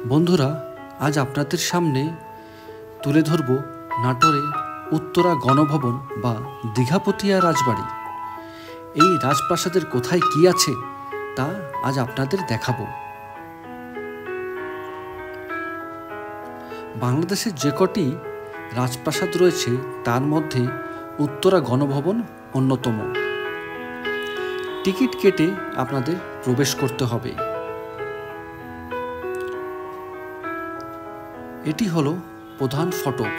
বন্ধুরা, আজ আপনাদের সামনে তুলে ধরব নাটোরে উত্তরা গণভবন বা দীঘাপতিয়া রাজবাড়ি। এই রাজপ্রাসাদের কোথায় কি আছে তা আজ আপনাদের দেখাবো। বাংলাদেশের যে কটি রাজপ্রাসাদ রয়েছে তার মধ্যে উত্তরা গণভবন অন্যতম। টিকিট কেটে আপনাদের প্রবেশ করতে হবে। এটি হলো প্রধান ফটক।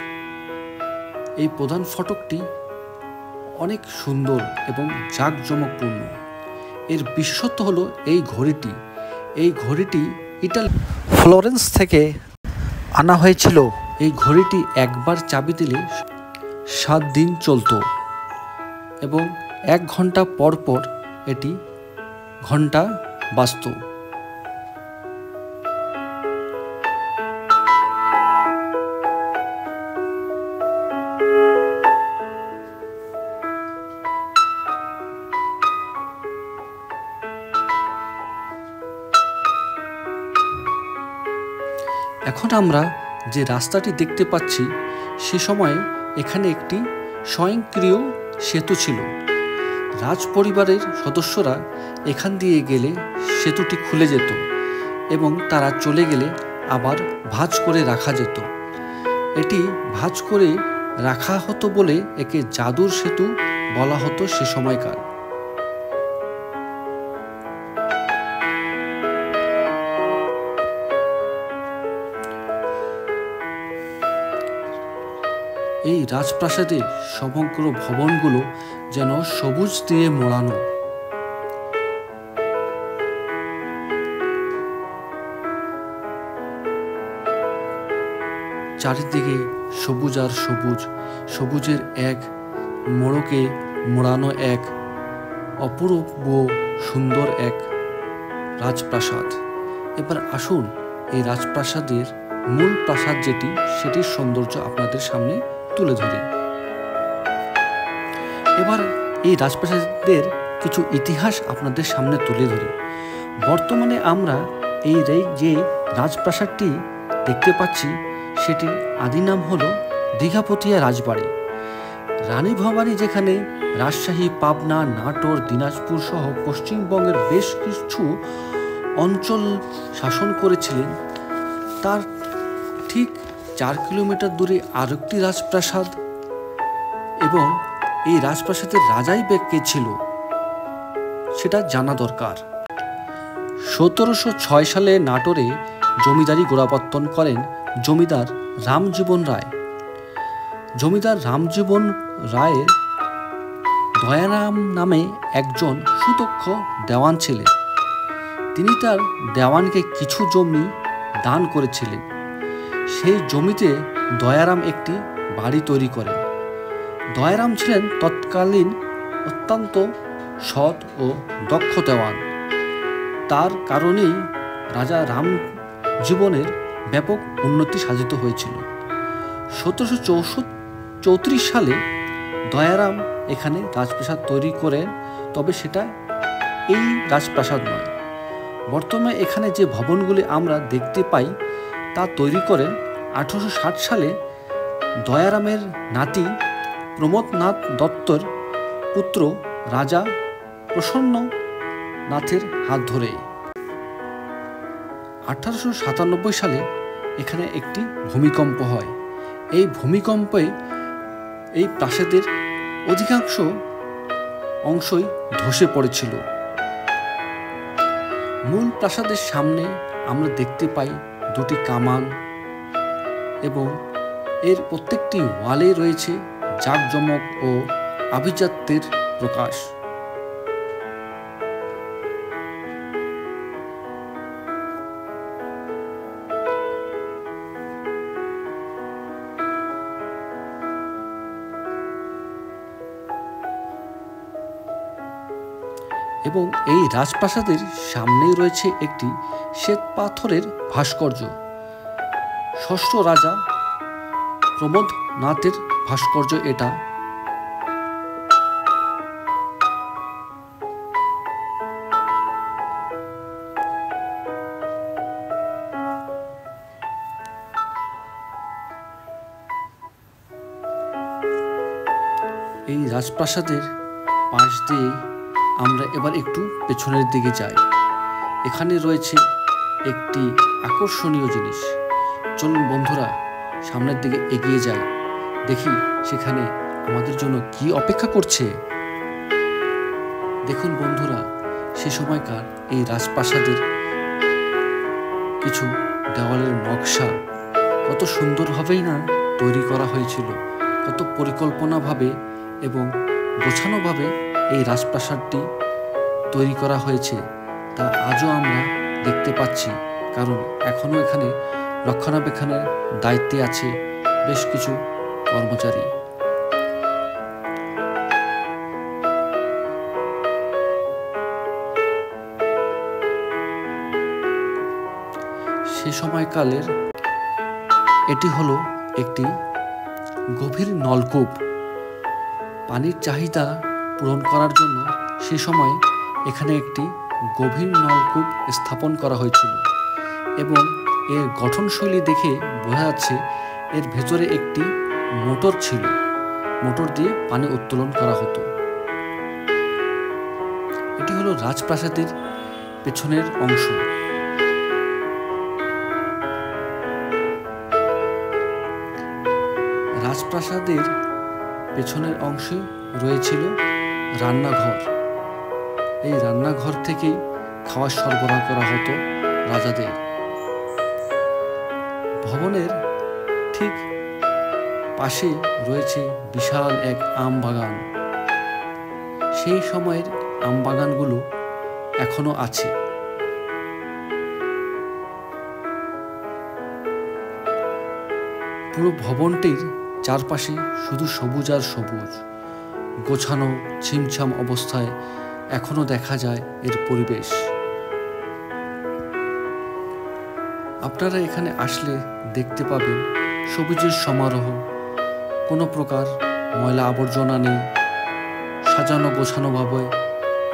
এই প্রধান ফটকটি অনেক সুন্দর এবং জাঁকজমকপূর্ণ। এর বিশেষত্ব হলো এই ঘড়িটি ইটালি ফ্লোরেন্স থেকে আনা হয়েছিল। এই ঘড়িটি একবার চাবি দিলে 7 দিন চলত এবং 1 ঘন্টা পর পর এটি ঘন্টা বাজত। এখন আমরা যে রাস্তাটি দেখতে পাচ্ছি সে সময়ে এখানে একটি স্বয়ংক্রিয় সেতু ছিল। রাজ পরিবারের সদস্যরা এখান দিয়ে গেলে সেতুটি খুলে যেত এবং তারা চলে গেলে আবার ভাঁজ করে রাখা যেত। এটি ভাঁজ করে রাখা হতো বলে একে জাদুর সেতু বলা হতো সে সময়কার। এই রাজপ্রাসাদের সমগ্র ভবনগুলো যেন সবুজ দিয়ে মোড়ানো। চারিদিকে সবুজ আর সবুজ, সবুজের এক মোড়কে মোড়ানো এক অপূর্ব সুন্দর এক রাজপ্রাসাদ। এবার আসুন এই রাজপ্রাসাদের মূল প্রাসাদ সেটির সৌন্দর্য আপনাদের সামনে তুলে ধরি। এবার এই রাজপ্রাসাদের কিছু ইতিহাস আপনাদের সামনে তুলে ধরি। বর্তমানে আমরা এই যে রাজপ্রাসাদটি দেখতে পাচ্ছি সেটির আদি নাম হলো দীঘাপতিয়া রাজবাড়ি। রানী ভবানী যেখানে রাজশাহী, পাবনা, নাটোর, দিনাজপুর সহ পশ্চিমবঙ্গের বেশ কিছু অঞ্চল শাসন করেছিলেন, তার ঠিক 4 কিলোমিটার দূরে আরেকটি রাজপ্রাসাদ এবং এই রাজপ্রাসাদের রাজাই কে ছিল সেটা জানা দরকার। 1706 সালে নাটোরে জমিদারি গোড়াপত্তন করেন জমিদার রামজীবন রায়। জমিদার রামজীবন রায়ের দয়ারাম নামে একজন সুদক্ষ দেওয়ান ছিলেন। তিনি তার দেওয়ানকে কিছু জমি দান করেছিলেন। সেই জমিতে দয়ারাম একটি বাড়ি তৈরি করেন। দয়ারাম ছিলেন তৎকালীন অত্যন্ত সৎ ও দক্ষ দেওয়ান। তার কারণেই রাজা রামজীবনের ব্যাপক উন্নতি সাধিত হয়েছিল। 1734 সালে দয়ারাম এখানে রাজপ্রাসাদ তৈরি করেন, তবে সেটা এই রাজপ্রাসাদ নয়। বর্তমানে এখানে যে ভবনগুলি আমরা দেখতে পাই তা তৈরি করেন 1860 সালে দয়ারামের নাতি প্রমোদনাথ দত্তর পুত্র রাজা প্রসন্ননাথের হাত ধরে। 1897 সালে এখানে একটি ভূমিকম্প হয়। এই ভূমিকম্পে এই প্রাসাদের অধিকাংশ অংশই ধসে পড়েছিল। মূল প্রাসাদের সামনে আমরা দেখতে পাই 2টি কামান এবং এর প্রত্যেকটি ওয়ালে রয়েছে জাঁকজমক ও আভিজাত্যের প্রকাশ। এবং এই রাজপ্রাসাদের সামনেই রয়েছে একটি শ্বেত পাথরের ভাস্কর্য। ষষ্ঠ রাজা প্রমোদনাথের ভাস্কর্য এটা। এই রাজপ্রাসাদের পাশ দিয়ে আমরা এবার একটু পেছনের দিকে যাই। এখানে রয়েছে একটি আকর্ষণীয় জিনিস। চলুন বন্ধুরা, সামনের দিকে এগিয়ে যাই, দেখি সেখানে আমাদের জন্য কি অপেক্ষা করছে। দেখুন বন্ধুরা, সে সময়কার এই রাজপ্রাসাদের কিছু দেওয়ালের নকশা কত সুন্দরভাবেই না তৈরি করা হয়েছিল, কত পরিকল্পনাভাবে এবং গোছানোভাবে এই রাজপ্রাসাদটি তৈরি করা হয়েছে তা আজও আমরা দেখতে পাচ্ছি। কারণ এখনও এখানে রক্ষণাবেক্ষণের দায়িত্বে আছে বেশ কিছু কর্মচারী। সে সময়কালের এটি হলো একটি গভীর নলকূপ। পানির চাহিদা পূরণ করার জন্য সে সময় এখানে একটি গভীর নলকূপ স্থাপন করা হয়েছিল এবং এর গঠনশৈলী দেখে বোঝা যাচ্ছে এর ভেতরে একটি মোটর ছিল, মোটর দিয়ে পানি উত্তোলন করা হতো। এটি হলো রাজপ্রাসাদের পেছনের অংশ। রাজপ্রাসাদের পেছনের অংশে রয়েছিল রান্নাঘর। এই রান্নাঘর থেকেই খাবার সরবরাহ করা হতো রাজাদের। ভবনের ঠিক পাশে রয়েছে বিশাল এক আম বাগান। সেই সময়ের আম বাগানগুলো এখনো আছে। পুরো ভবনটির চারপাশে শুধু সবুজ আর সবুজ, গোছানো ছিমছাম অবস্থায় এখনো দেখা যায় এর পরিবেশ। আপনারা এখানে আসলে দেখতে পাবেন সবুজের সমারোহ, কোনো প্রকার ময়লা আবর্জনা নেই, সাজানো গোছানোভাবে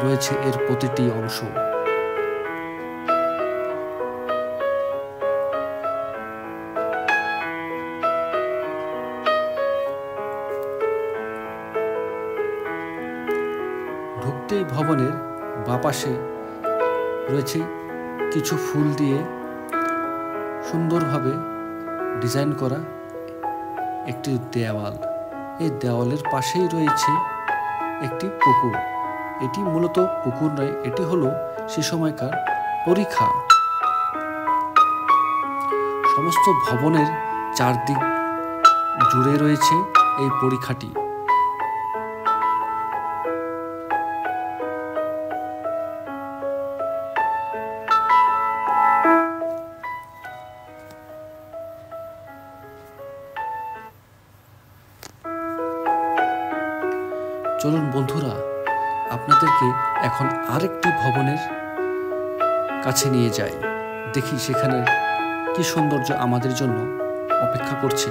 রয়েছে এর প্রতিটি অংশ। ঢুকতেই ভবনের বাপাশে রয়েছে কিছু ফুল দিয়ে সুন্দরভাবে ডিজাইন করা একটি দেওয়াল। এই দেওয়ালের পাশেই রয়েছে একটি পুকুর। এটি মূলত পুকুর নয়, এটি হলো সে সময়কার পরিখা। সমস্ত ভবনের চারদিক জুড়ে রয়েছে এই পরিখাটি। চলুন বন্ধুরা, আপনাদেরকে এখন আরেকটি ভবনের কাছে নিয়ে যাই, দেখি সেখানে কি সৌন্দর্য আমাদের জন্য অপেক্ষা করছে।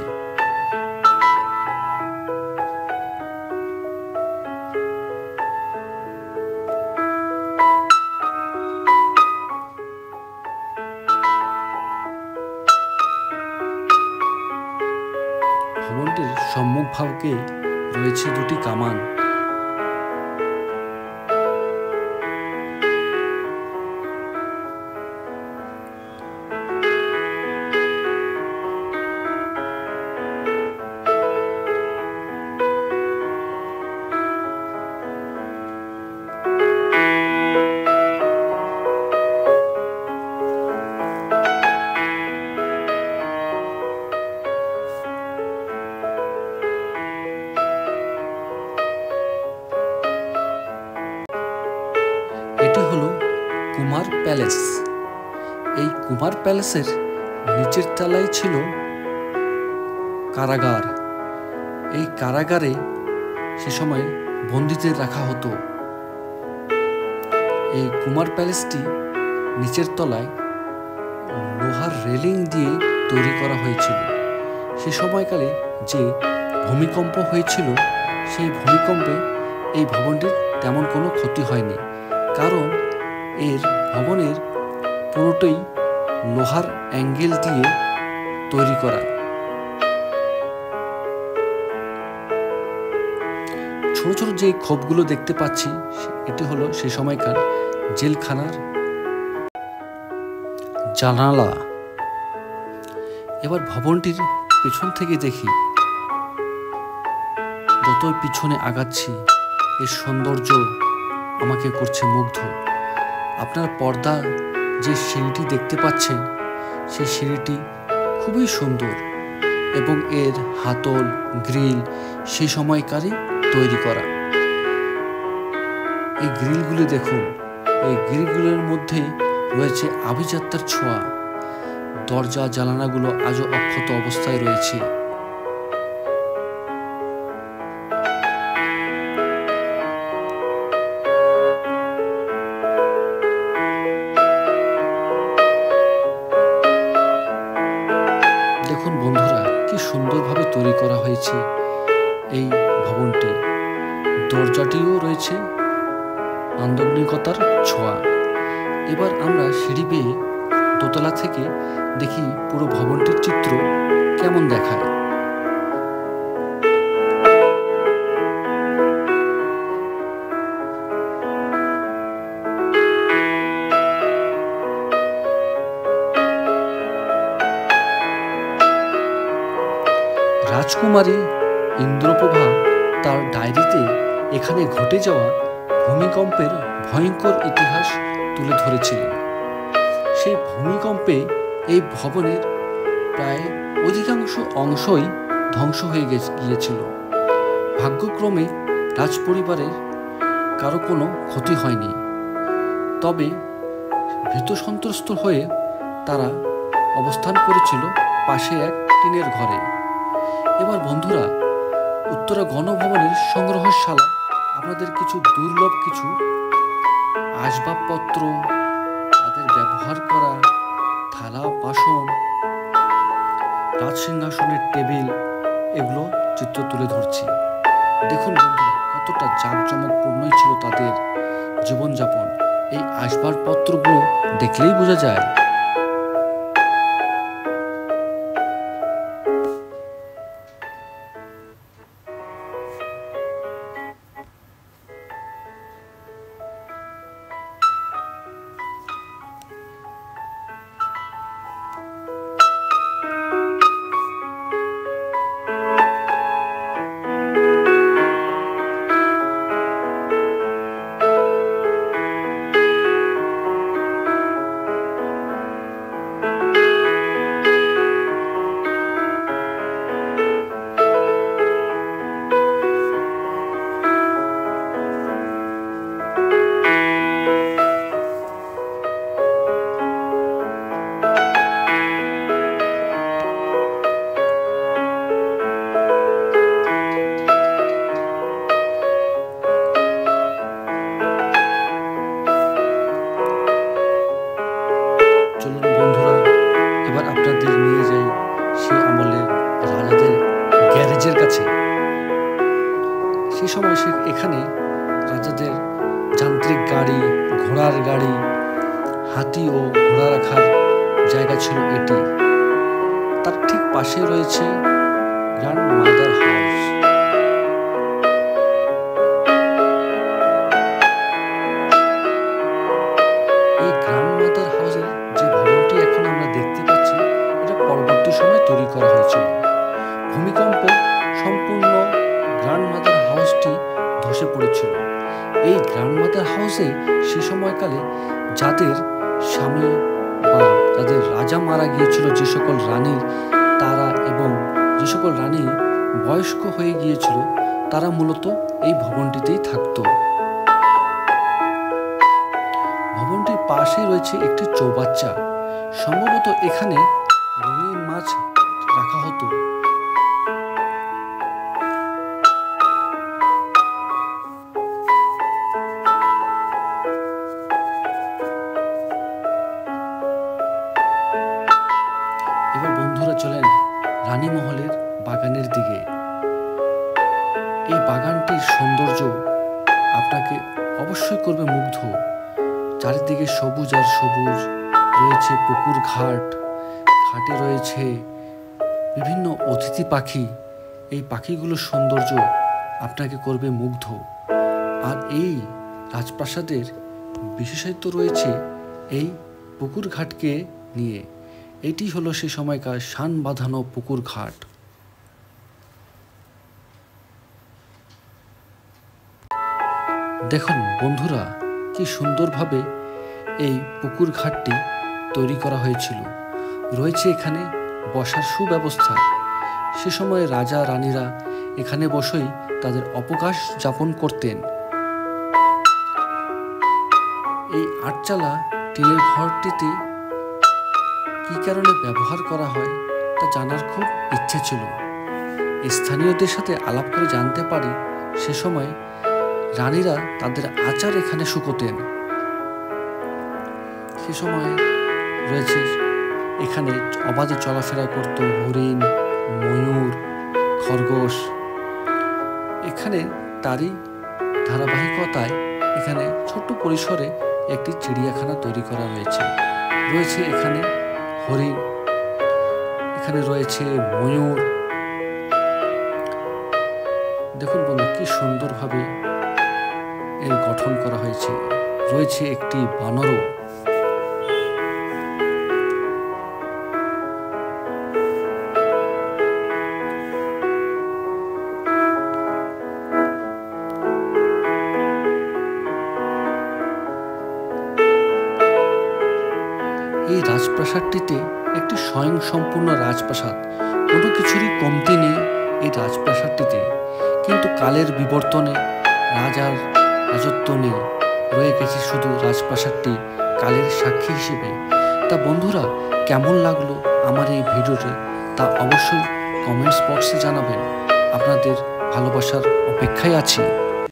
ভবনটির সম্মুখভাগে রয়েছে দুটি কামান। এটি হলো কুমার প্যালেস। এই কুমার প্যালেসের নিচের তলায় ছিল কারাগার। এই কারাগারে সে সময় বন্দীদের রাখা হতো। এই কুমার প্যালেসটি নিচের তলায় লোহার রেলিং দিয়ে তৈরি করা হয়েছিল। সে সময়কালে যে ভূমিকম্প হয়েছিল, সেই ভূমিকম্পে এই ভবনটির তেমন কোনো ক্ষতি হয়নি, কারণ এর ভবনের পুরোটাই লোহার অ্যাঙ্গেল দিয়ে তৈরি করা। ছোট ছোট ছোট যে খোপগুলো দেখতে পাচ্ছি এটি হলো সেই সময়কার জেলখানার জানালা। এবার ভবনটির পেছন থেকে দেখি, যতই পিছনে আগাচ্ছি এর সৌন্দর্য আমাকে করছে মুগ্ধ। আপনার পর্দা যে সিঁড়িটি দেখতে পাচ্ছেন সেই সিঁড়িটি খুবই সুন্দর এবং এর হাতল গ্রিল সেই সময়কারই তৈরি করা। এই গ্রিলগুলি দেখুন, এই গ্রিলগুলোর মধ্যে রয়েছে আভিজাত্যের ছোঁয়া। দরজা জানালাগুলো আজও অক্ষত অবস্থায় রয়েছে। দেখুন বন্ধুরা, কি সুন্দরভাবে তৈরি করা হয়েছে এই ভবনটি। দরজাটিও রয়েছে নান্দনিকতার ছোঁয়া। এবার আমরা সিঁড়ি বেয়ে দোতলা থেকে দেখি পুরো ভবনটির চিত্র কেমন দেখায়। রাজকুমারী ইন্দ্রপ্রভা তার ডায়েরিতে এখানে ঘটে যাওয়া ভূমিকম্পের ভয়ঙ্কর ইতিহাস তুলে ধরেছিলেন। সেই ভূমিকম্পে এই ভবনের প্রায় অধিকাংশ অংশই ধ্বংস হয়ে গিয়েছিল। ভাগ্যক্রমে রাজপরিবারের কারো কোনো ক্ষতি হয়নি, তবে ভীত সন্ত্রস্ত হয়ে তারা অবস্থান করেছিল পাশে এক টিনের ঘরে। এবার বন্ধুরা, উত্তরা গণভবনের সংগ্রহশালা আপনাদের কিছু দুর্লভ কিছু আসবাবপত্র, তাদের ব্যবহার করা থালা বাসন, রাজসিংহাসনের টেবিল, এগুলো চিত্র তুলে ধরছি। দেখুন বন্ধুরা, কতটা জাঁকজমকপূর্ণই ছিল তাদের জীবনযাপন। এই আসবাবপত্রগুলো দেখলেই বোঝা যায়। সেই সময় এখানে রাজাদের যান্ত্রিক গাড়ি, ঘোড়ার গাড়ি, হাতি ও ঘোড়া রাখার জায়গা ছিল এটি। তার ঠিক পাশে রয়েছে গ্র্যান্ড মাদার হাউস। এই গ্র্যান্ড মাদার হাউসের যে ভবনটি এখন আমরা দেখতে পাচ্ছি, এটা পরবর্তী সময়ে তৈরি করা হয়েছিল। ভূমিকম্পে সম্পূর্ণ গ্র্যান্ড মাদার হাউসটি ধসে পড়েছিল। এই গ্র্যান্ড মাদার হাউসে সে সময়কালে যাদের স্বামী বা যাদের রাজা মারা গিয়েছিল, যে সকল রানীর তারা এবং যে সকল রানী বয়স্ক হয়ে গিয়েছিল, তারা মূলত এই ভবনটিতেই থাকত। ভবনটির পাশে রয়েছে একটি চৌবাচ্চা। সম্ভবত এখানে রঙিন মাছ রাখা হতো। এবার বন্ধুরা চলেন রানীমহলের বাগানের দিকে। এই বাগানটির সৌন্দর্য আপনাকে অবশ্যই করবে মুগ্ধ। চারিদিকে সবুজ আর সবুজ রয়েছে, পুকুর ঘাট, ঘাটে রয়েছে বিভিন্ন অতিথি পাখি। এই পাখিগুলোর সৌন্দর্য আপনাকে করবে মুগ্ধ। আর এই রাজপ্রাসাদের বিশেষত্ব রয়েছে এই পুকুর ঘাটকে নিয়ে। এটি হলো সে সময়কার শান বাঁধানো পুকুর ঘাট। দেখুন বন্ধুরা, কি সুন্দরভাবে এই পুকুর ঘাটটি তৈরি করা হয়েছিল। রয়েছে এখানে বসার সুব্যবস্থা। সে সময় রাজা রানীরা এখানে বসেই তাদের অবকাশ যাপন করতেন। এই আটচালা টিনের ঘরটিতে কী কারণে ব্যবহার করা হয় তা জানার খুব ইচ্ছে ছিল। স্থানীয়দের সাথে আলাপ করে জানতে পারি সে সময় রানীরা তাদের আচার এখানে শুকোতেন। সে সময় রয়েছে এখানে অবাধে চলাফেরা করত হরিণ, ময়ূর, খরগোশ। এখানে তারই ধারাবাহিকতায় এখানে ছোট্ট পরিসরে একটি চিড়িয়াখানা তৈরি করা রয়েছে। রয়েছে এখানে হরিণ, এখানে রয়েছে ময়ূর। দেখুন বন্ধু, কি সুন্দরভাবে এর গঠন করা হয়েছে। রয়েছে একটি বানরও। এই রাজপ্রাসাদটিতে একটি স্বয়ংসম্পূর্ণ রাজপ্রাসাদ, কোনো কিছুরই কমতি নেই এই রাজপ্রাসাদটিতে। কিন্তু কালের বিবর্তনে রাজার রাজত্ব নেই, রয়ে গেছে শুধু রাজপ্রাসাদটি কালের সাক্ষী হিসেবে। তা বন্ধুরা, কেমন লাগলো আমার এই ভিডিওটি তা অবশ্যই কমেন্টস বক্সে জানাবেন। আপনাদের ভালোবাসার অপেক্ষায় আছি।